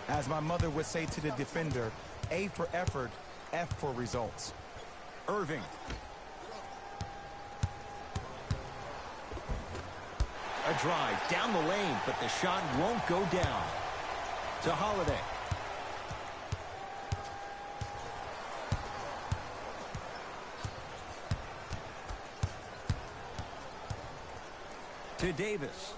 As my mother would say to the defender, A for effort, F for results. Irving. A drive down the lane, but the shot won't go down. To Holiday. To Davis.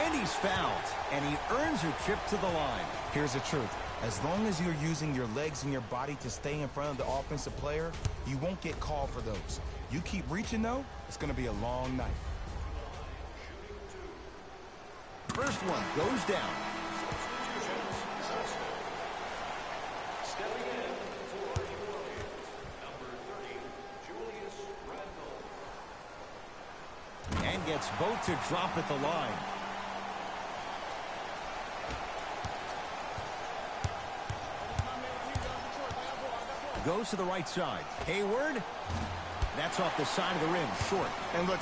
And he's fouled, and he earns a trip to the line. Here's the truth. As long as you're using your legs and your body to stay in front of the offensive player, you won't get called for those. You keep reaching, though, it's going to be a long night. First one goes down. Stepping in for New Orleans, number 30, Julius Randle. And gets both to drop at the line. Goes to the right side. Hayward. That's off the side of the rim. Short. And look.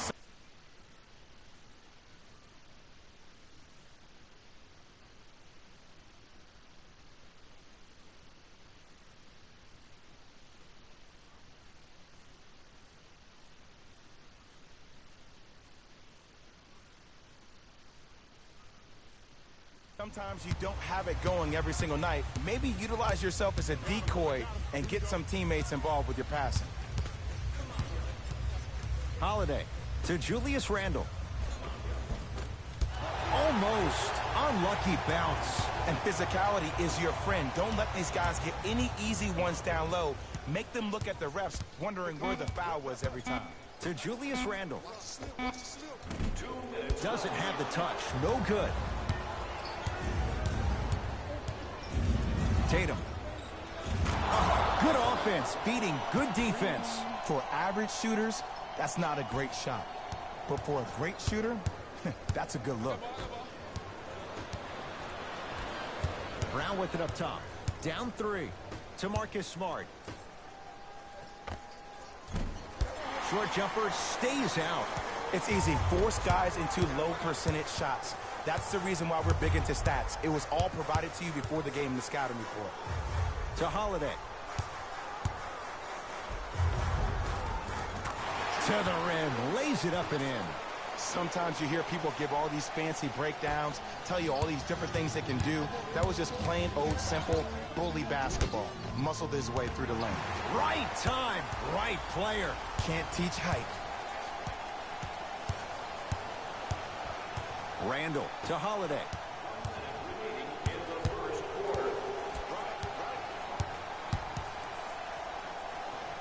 Sometimes you don't have it going every single night. Maybe utilize yourself as a decoy and get some teammates involved with your passing. Holiday to Julius Randle. Almost unlucky bounce. And physicality is your friend. Don't let these guys get any easy ones down low. Make them look at the refs, wondering where the foul was every time. To Julius Randle. Doesn't have the touch. No good. Tatum. Good offense, beating good defense. For average shooters, that's not a great shot. But for a great shooter, that's a good look. Brown with it up top. Down 3 to Marcus Smart. Short jumper stays out. It's easy. Force guys into low percentage shots. That's the reason why we're big into stats. It was all provided to you before the game in the scouting report. To Holiday. To the rim. Lays it up and in. Sometimes you hear people give all these fancy breakdowns, tell you all these different things they can do. That was just plain old simple bully basketball. Muscled his way through the lane. Right time, right player. Can't teach height. Randle to Holiday.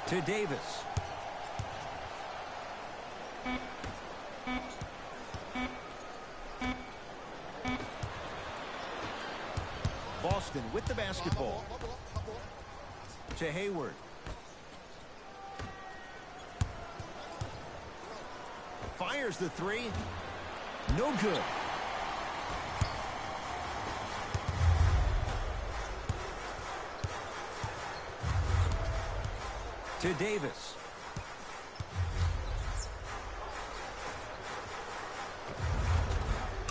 To Davis. Boston with the basketball. To Hayward. Fires the 3. No good. To Davis.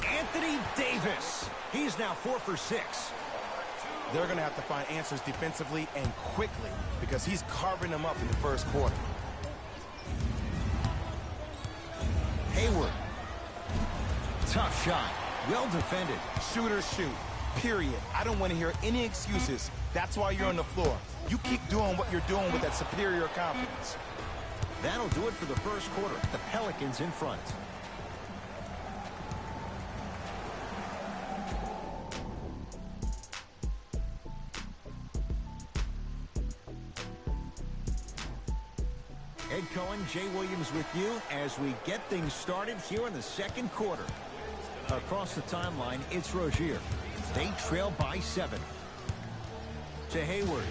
Anthony Davis. He's now 4 for 6. They're going to have to find answers defensively and quickly because he's carving them up in the first quarter. Hayward. Tough shot. Well defended. Shooters shoot. Period. I don't want to hear any excuses. That's why you're on the floor. You keep doing what you're doing with that superior confidence. That'll do it for the first quarter. The Pelicans in front. Ed Cohen, Jay Williams with you as we get things started here in the second quarter. Across the timeline, it's Rozier. They trail by 7. To Hayward.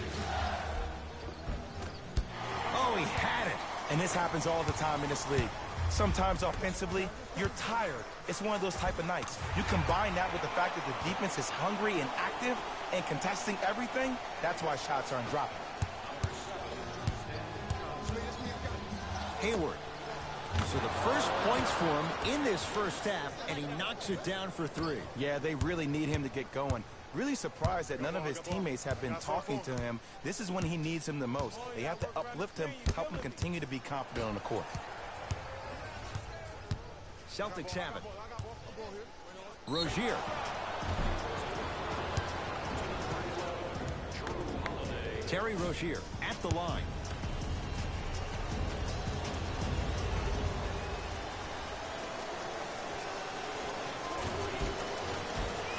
Oh, he had it. And this happens all the time in this league. Sometimes offensively, you're tired. It's one of those type of nights. You combine that with the fact that the defense is hungry and active and contesting everything, that's why shots aren't dropping. Hayward. So the first points for him in this first half, and he knocks it down for 3. Yeah, they really need him to get going. Really surprised that none of his teammates have been talking to him. This is when he needs him the most. They have to uplift him, help him continue to be confident on the court. Celtics have it. Rozier. Terry Rozier at the line.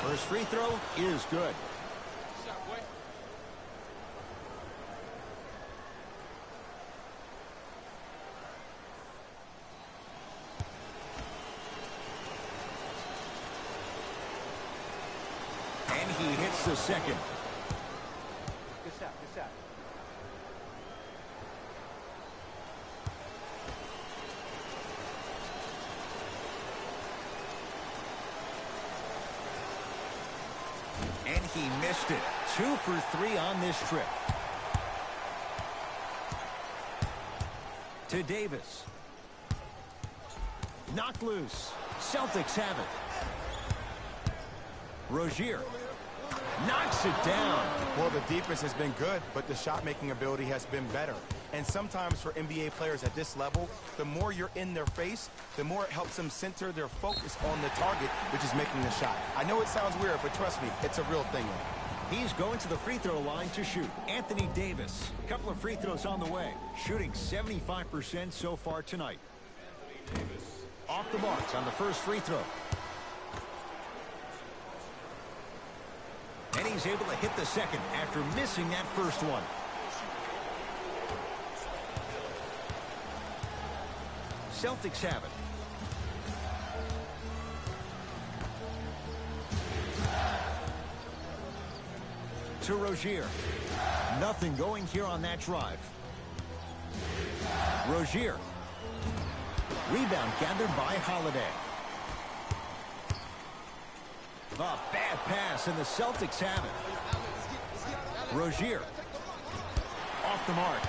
First free throw is good. And he hits the second. Good shot, good shot. And he missed it. 2 for 3 on this trip. To Davis. Knocked loose. Celtics have it. Rozier knocks it down. Well, the defense has been good, but the shot-making ability has been better. And sometimes for NBA players at this level, the more you're in their face, the more it helps them center their focus on the target, which is making the shot. I know it sounds weird, but trust me, it's a real thing. He's going to the free throw line to shoot. Anthony Davis. A couple of free throws on the way. Shooting 75% so far tonight. Off the marks on the first free throw. And he's able to hit the second after missing that first one. Celtics have it. To Rozier. Nothing going here on that drive. Rozier. Rebound gathered by Holiday. The bad pass, and the Celtics have it. Rozier. Off the mark.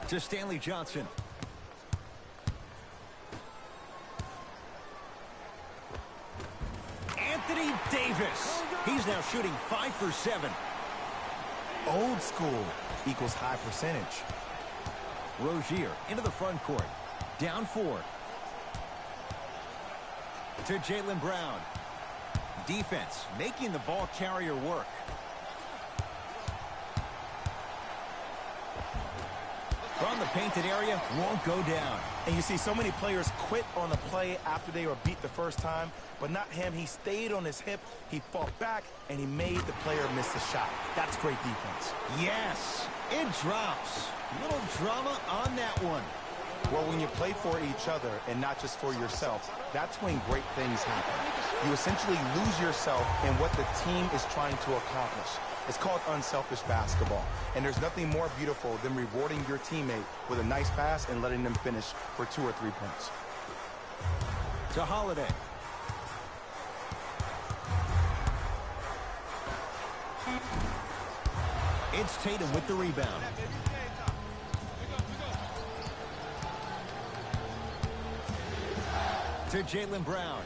To Stanley Johnson. Anthony Davis. He's now shooting 5 for 7. Old school equals high percentage. Rozier into the front court. Down 4. To Jaylen Brown. Defense making the ball carrier work. From the painted area, won't go down. And you see so many players quit on the play after they were beat the first time, but not him. He stayed on his hip, he fought back, and he made the player miss the shot. That's great defense. Yes, it drops. Little drama on that one. Well, when you play for each other and not just for yourself, that's when great things happen. You essentially lose yourself in what the team is trying to accomplish. It's called unselfish basketball. And there's nothing more beautiful than rewarding your teammate with a nice pass and letting them finish for 2 or 3 points. To Holiday. It's Tatum with the rebound. To Jaylen Brown.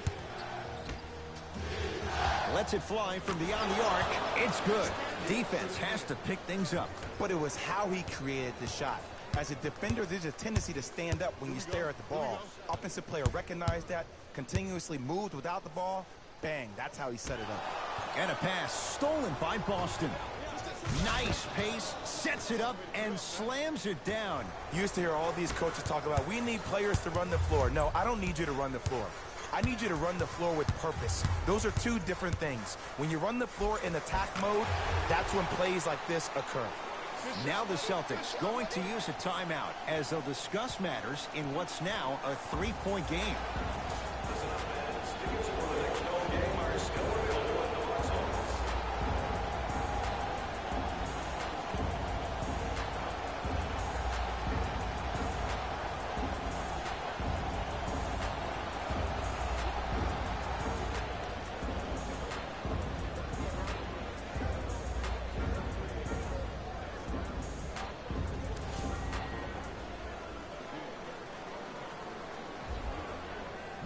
Lets it fly from beyond the arc. It's good. Defense has to pick things up. But it was how he created the shot. As a defender, there's a tendency to stand up when you stare at the ball. Offensive player recognized that, continuously moved without the ball. Bang, that's how he set it up. And a pass stolen by Boston. Nice pace, sets it up, and slams it down. You used to hear all these coaches talk about, we need players to run the floor. No, I don't need you to run the floor. I need you to run the floor with purpose. Those are 2 different things. When you run the floor in attack mode, that's when plays like this occur. Now the Celtics going to use a timeout as they'll discuss matters in what's now a 3-point game.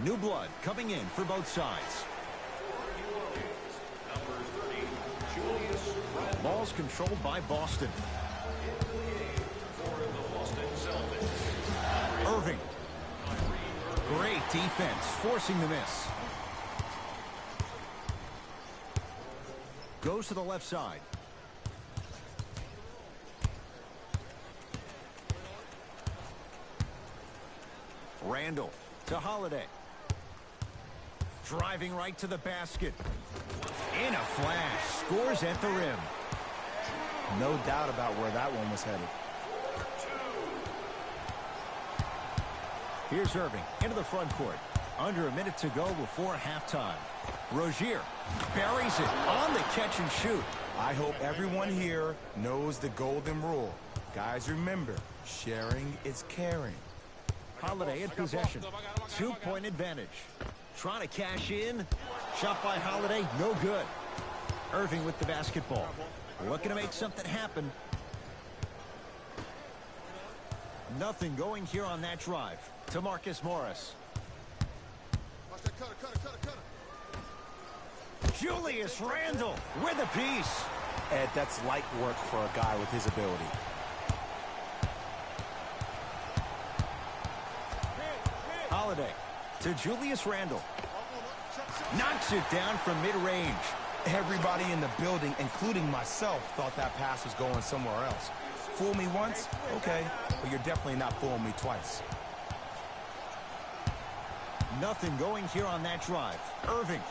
New blood coming in for both sides. Number 30, Julius Randle. Ball's controlled by Boston. For the Boston Celtics. Irving. Great defense, forcing the miss. Goes to the left side. Randle to Holiday. Driving right to the basket. In a flash, scores at the rim. No doubt about where that one was headed. Here's Irving into the front court. Under a minute to go before halftime. Rozier buries it on the catch and shoot. I hope everyone here knows the golden rule. Guys, remember, sharing is caring. Holiday in possession. 2-point advantage. Trying to cash in. Shot by Holiday, no good. Irving with the basketball. Looking to make something happen. Nothing going here on that drive. To Marcus Morris. Julius Randle with a piece. Ed, that's light work for a guy with his ability. Holiday to Julius Randle. Knocks it down from mid-range. Everybody in the building, including myself, thought that pass was going somewhere else. Fool me once? Okay, but you're definitely not fooling me twice. Nothing going here on that drive. Irving.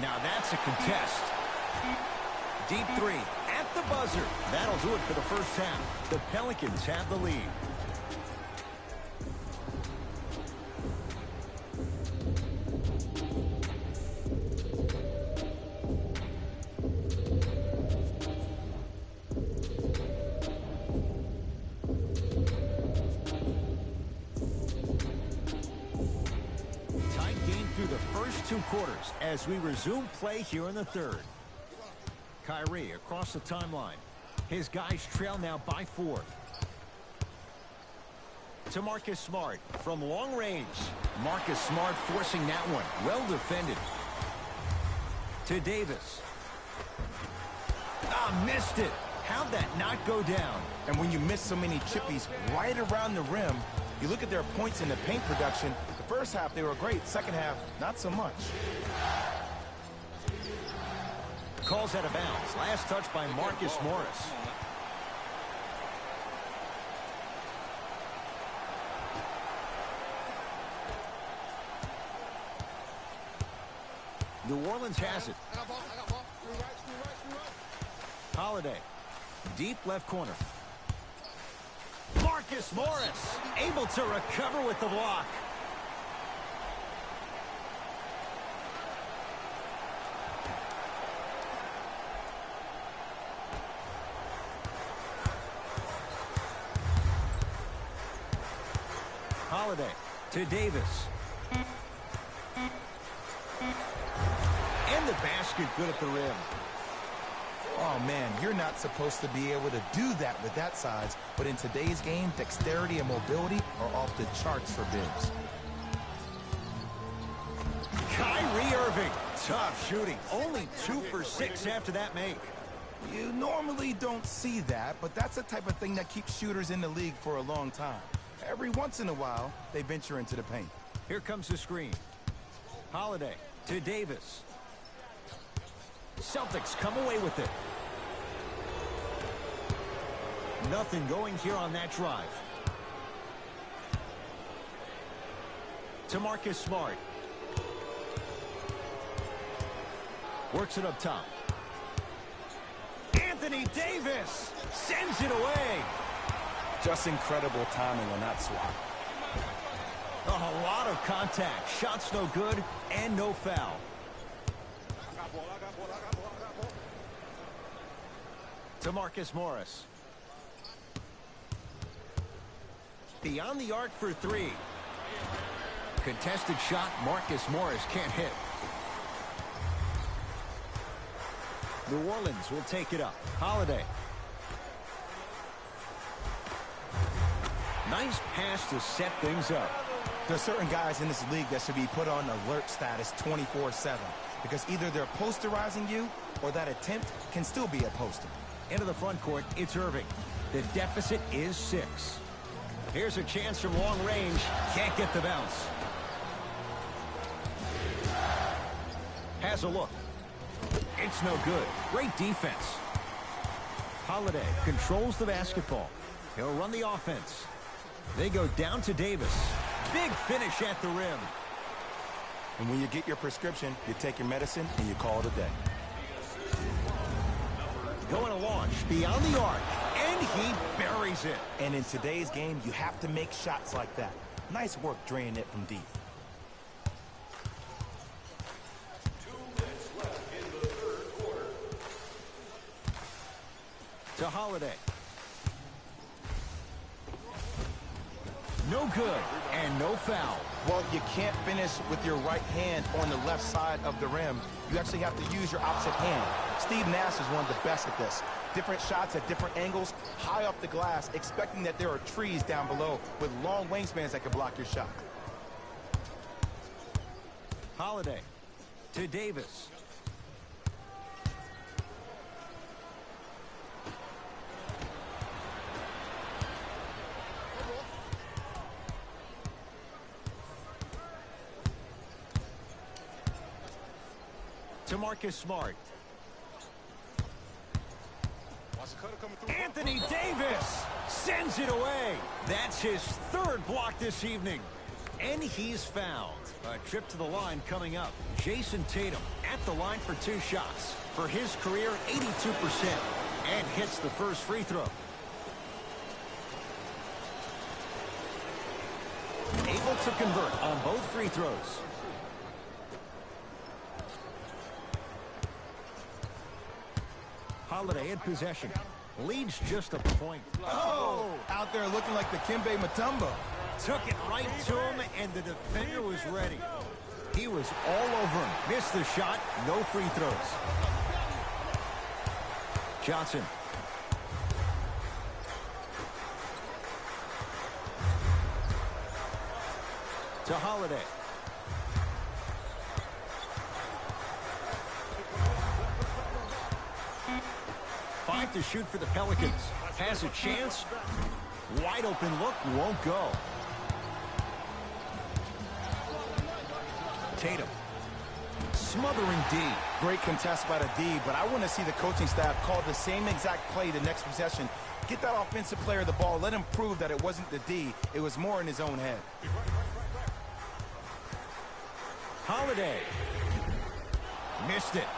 Now that's a contest. Deep three at the buzzer. That'll do it for the first half. The Pelicans have the lead. Quarters as we resume play here in the third. Kyrie across the timeline. His guys trail now by 4. To Marcus Smart from long range. Marcus Smart forcing that one. Well defended. To Davis. Missed it. How'd that not go down? And when you miss so many chippies right around the rim, you look at their points in the paint production. The first half, they were great. Second half, not so much. Calls out of bounds. Last touch by Marcus Morris. New Orleans has it. Holiday. Deep left corner. Marcus Morris able to recover with the block. Holiday to Davis. And the basket good at the rim. Oh, man, you're not supposed to be able to do that with that size. But in today's game, dexterity and mobility are off the charts for bigs. Kyrie Irving. Tough shooting. Only 2 for 6 after that make. You normally don't see that, but that's the type of thing that keeps shooters in the league for a long time. Every once in a while, they venture into the paint. Here comes the screen. Holiday to Davis. Celtics come away with it. Nothing going here on that drive. To Marcus Smart. Works it up top. Anthony Davis sends it away. Just incredible timing on that swap. A lot of contact. Shots no good and no foul. To Marcus Morris. Beyond the arc for 3. Contested shot. Marcus Morris can't hit. New Orleans will take it up. Holiday. Nice pass to set things up. There are certain guys in this league that should be put on alert status 24/7 because either they're posterizing you or that attempt can still be a poster. Into the front court, it's Irving. The deficit is 6. Here's a chance from long range. Can't get the bounce. Has a look. It's no good. Great defense. Holiday controls the basketball. He'll run the offense. They go down to Davis. Big finish at the rim. And when you get your prescription, you take your medicine and you call it a day. Going to launch beyond the arc, and he buries it. And in today's game, you have to make shots like that. Nice work draining it from deep. 2 minutes left in the third quarter. To Holiday. No good, and no foul. Well, you can't finish with your right hand on the left side of the rim. You actually have to use your opposite hand. Steve Nash is one of the best at this. Different shots at different angles, high up the glass, expecting that there are trees down below with long wingspans that can block your shot. Holiday to Davis. To Marcus Smart. Anthony Davis sends it away. That's his 3rd block this evening. And he's fouled. A trip to the line coming up. Jason Tatum at the line for 2 shots. For his career, 82%. And hits the first free throw. Able to convert on both free throws. Holiday in possession. Leads just a point. Oh! Out there looking like the Kimbe Mutombo. Took it right to him, and the defender was ready. He was all over him. Missed the shot. No free throws. Johnson. To Holiday. Five to shoot for the Pelicans. Has a chance. Wide open look. Won't go. Tatum. Smothering D. Great contest by the D, but I want to see the coaching staff call the same exact play the next possession. Get that offensive player the ball. Let him prove that it wasn't the D. It was more in his own head. Holiday. Missed it.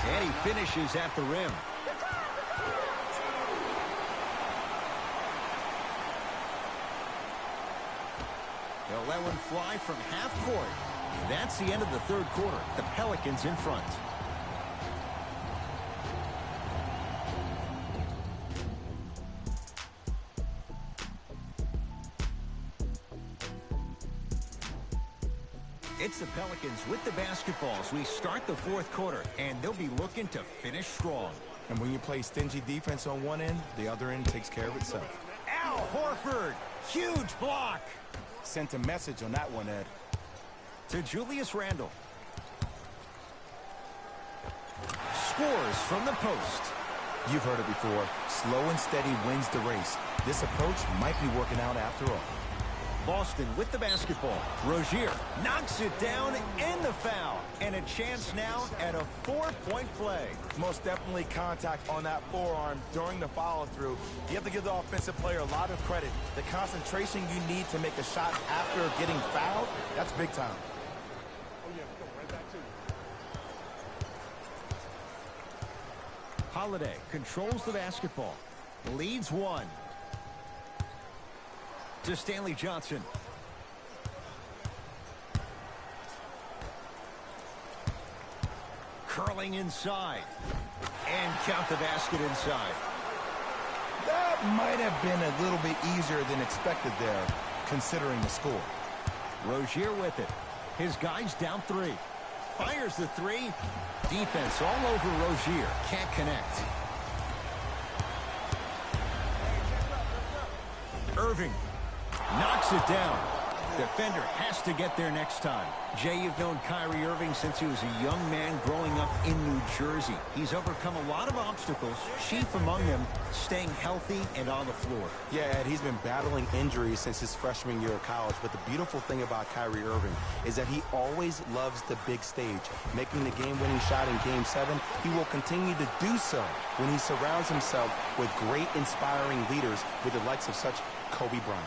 And he finishes at the rim. They'll let one fly from half court. That's the end of the 3rd quarter. The Pelicans in front. It's the Pelicans with the basketball as we start the 4th quarter, and they'll be looking to finish strong. And when you play stingy defense on one end, the other end takes care of itself. Al Horford, huge block. Sent a message on that one, Ed. To Julius Randle. Scores from the post. You've heard it before. Slow and steady wins the race. This approach might be working out after all. Boston with the basketball. Rozier knocks it down in the foul. And a chance now at a 4-point play. Most definitely contact on that forearm during the follow-through. You have to give the offensive player a lot of credit. The concentration you need to make a shot after getting fouled, that's big time. Holiday controls the basketball. Leads 1. To Stanley Johnson. Curling inside. And count the basket inside. That might have been a little bit easier than expected there, considering the score. Rozier with it. His guys down 3. Fires the three. Defense all over Rozier. Can't connect. Irving knocks it down. Defender has to get there next time. Jay, you've known Kyrie Irving since he was a young man growing up in New Jersey. He's overcome a lot of obstacles, chief among them staying healthy and on the floor. Yeah, Ed, he's been battling injuries since his freshman year of college, but the beautiful thing about Kyrie Irving is that he always loves the big stage. Making the game-winning shot in Game 7, he will continue to do so when he surrounds himself with great, inspiring leaders with the likes of such Kobe Bryant.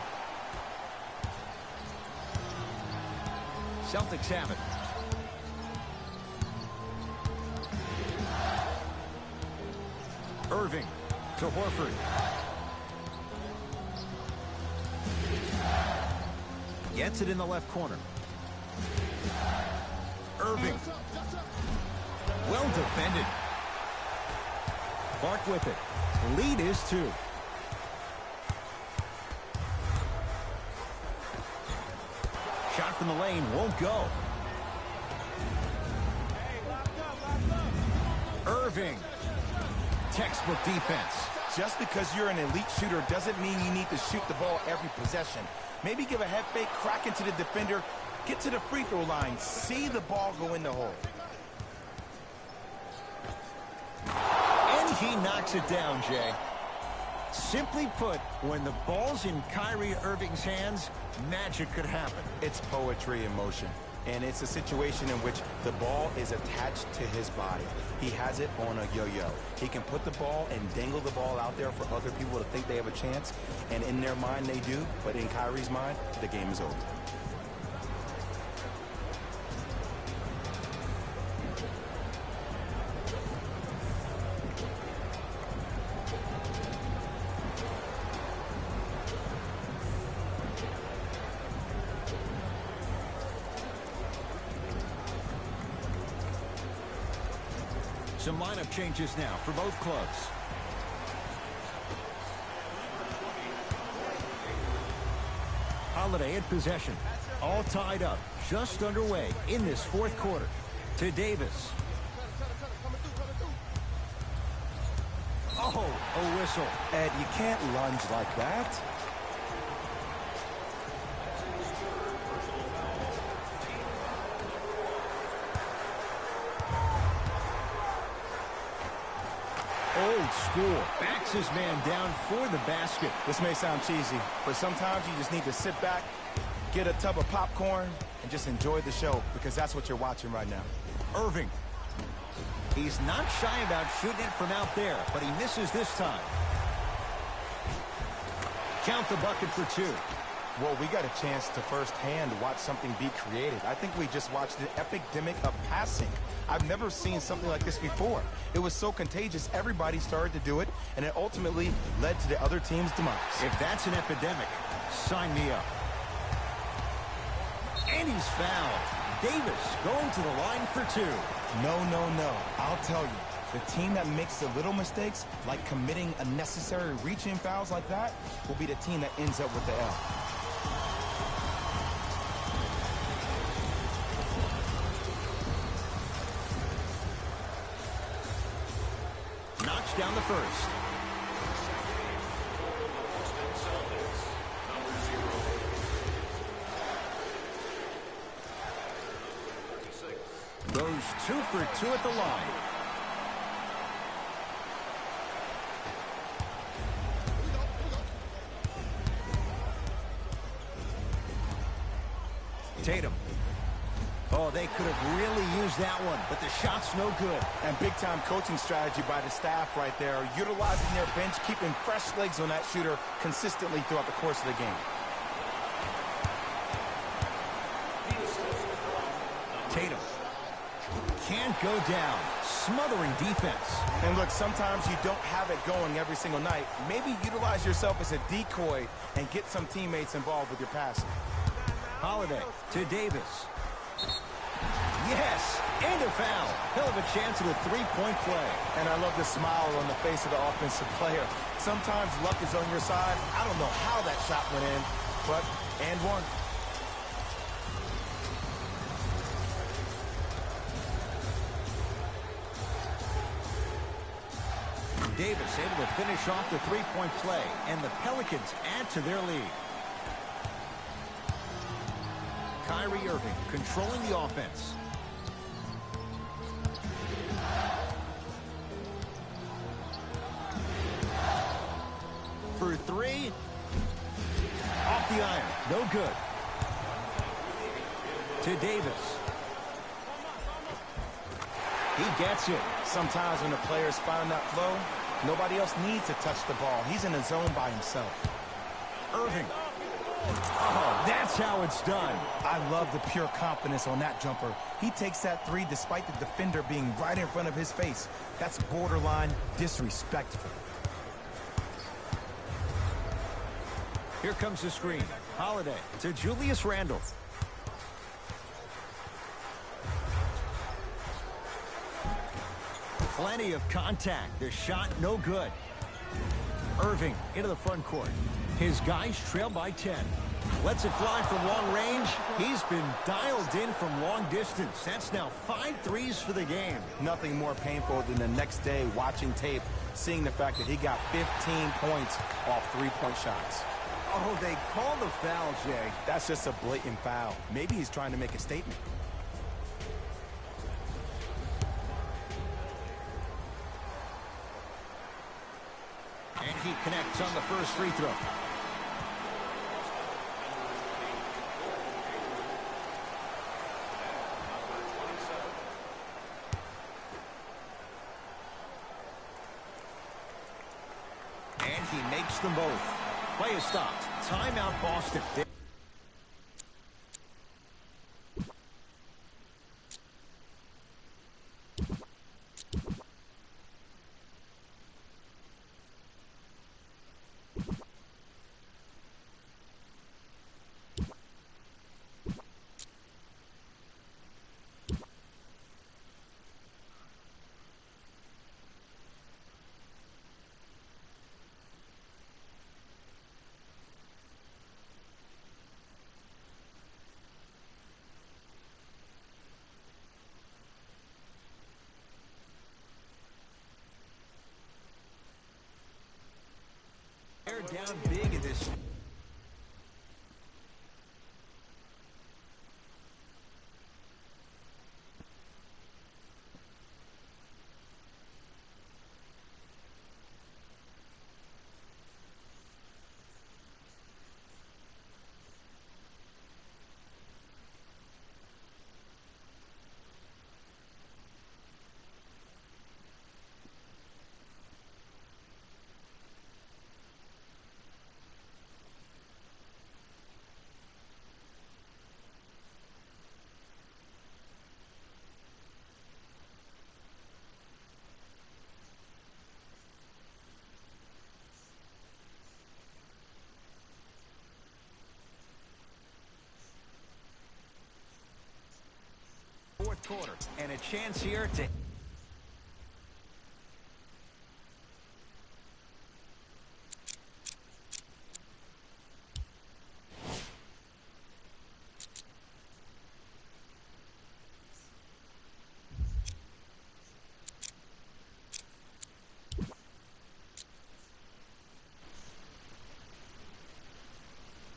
Celtics have it. Irving to Horford. Gets it in the left corner. Irving. Well defended. Clark with it. Lead is 2. Shot from the lane won't go. Irving. Textbook defense. Just because you're an elite shooter doesn't mean you need to shoot the ball every possession. Maybe give a head fake, crack into the defender, get to the free throw line, see the ball go in the hole. And he knocks it down, Jay. Simply put, when the ball's in Kyrie Irving's hands, magic could happen. It's poetry in motion. And it's a situation in which the ball is attached to his body. He has it on a yo-yo. He can put the ball and dangle the ball out there for other people to think they have a chance. And in their mind, they do. But in Kyrie's mind, the game is over. Some lineup changes now for both clubs. Holiday at possession. All tied up. Just underway in this fourth quarter. To Davis. Oh, a whistle. Ed, you can't lunge like that. Old school. Backs his man down for the basket. This may sound cheesy, but sometimes you just need to sit back, get a tub of popcorn, and just enjoy the show, because that's what you're watching right now. Irving. He's not shy about shooting it from out there, but he misses this time. Count the bucket for 2. Well, we got a chance to firsthand watch something be created. I think we just watched an epidemic of passing. I've never seen something like this before. It was so contagious, everybody started to do it, and it ultimately led to the other team's demise. If that's an epidemic, sign me up. And he's fouled. Davis going to the line for 2. No. I'll tell you. The team that makes the little mistakes, like committing unnecessary reach-in fouls like that, will be the team that ends up with the L. Knocks down the first. Goes 2 for 2 at the line. Tatum. Oh, they could have really used that one, but the shot's no good. And big-time coaching strategy by the staff right there, utilizing their bench, keeping fresh legs on that shooter consistently throughout the course of the game. Tatum can't go down. Smothering defense. And look, sometimes you don't have it going every single night. Maybe utilize yourself as a decoy and get some teammates involved with your passing. Holiday to Davis. Yes, and a foul. He'll have a chance at a three-point play. And I love the smile on the face of the offensive player. Sometimes luck is on your side. I don't know how that shot went in, but and one. Davis able to finish off the three-point play, and the Pelicans add to their lead. Kyrie Irving controlling the offense. For three. Off the iron. No good. To Davis. He gets it. Sometimes when the players find that flow, nobody else needs to touch the ball. He's in a zone by himself. Irving. Oh, that's how it's done. I love the pure confidence on that jumper. He takes that three despite the defender being right in front of his face. That's borderline disrespectful. Here comes the screen. Holiday to Julius Randle. Plenty of contact. The shot no good. Irving into the front court. His guys trail by 10. Lets it fly from long range. He's been dialed in from long distance. That's now 5 threes for the game. Nothing more painful than the next day watching tape, seeing the fact that he got 15 points off three-point shots. Oh, they call the foul, Jay. That's just a blatant foul. Maybe he's trying to make a statement. And he connects on the first free throw. And he makes them both. Play is stopped. Timeout, Boston. They're down big in this. Fourth quarter, and a chance here to